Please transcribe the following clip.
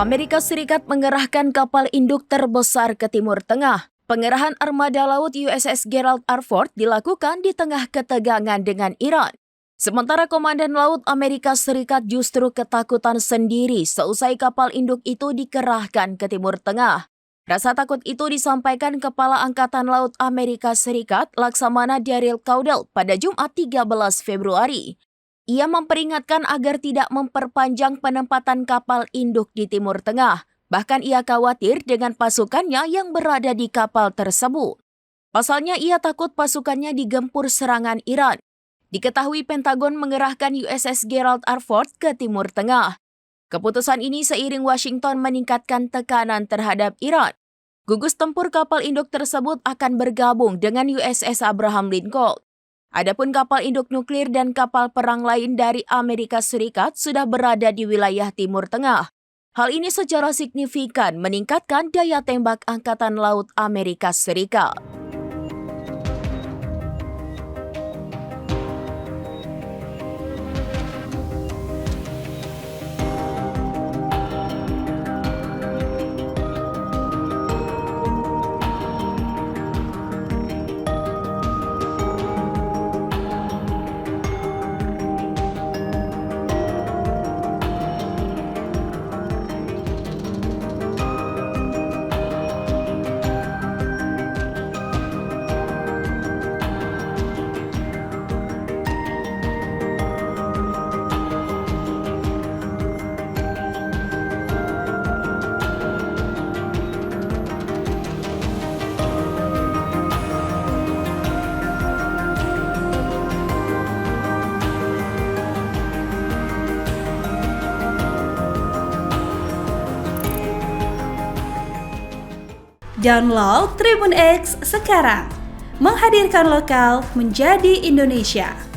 Amerika Serikat mengerahkan kapal induk terbesar ke Timur Tengah. Pengerahan armada laut USS Gerald R. Ford dilakukan di tengah ketegangan dengan Iran. Sementara Komandan Laut Amerika Serikat justru ketakutan sendiri seusai kapal induk itu dikerahkan ke Timur Tengah. Rasa takut itu disampaikan Kepala Angkatan Laut Amerika Serikat Laksamana Daryl Caudle pada Jumat 13 Februari. Ia memperingatkan agar tidak memperpanjang penempatan kapal induk di Timur Tengah. Bahkan ia khawatir dengan pasukannya yang berada di kapal tersebut. Pasalnya ia takut pasukannya digempur serangan Iran. Diketahui Pentagon mengerahkan USS Gerald R. Ford ke Timur Tengah. Keputusan ini seiring Washington meningkatkan tekanan terhadap Iran. Gugus tempur kapal induk tersebut akan bergabung dengan USS Abraham Lincoln. Adapun kapal induk nuklir dan kapal perang lain dari Amerika Serikat sudah berada di wilayah Timur Tengah. Hal ini secara signifikan meningkatkan daya tembak Angkatan Laut Amerika Serikat. Download Tribun X sekarang, menghadirkan lokal menjadi Indonesia.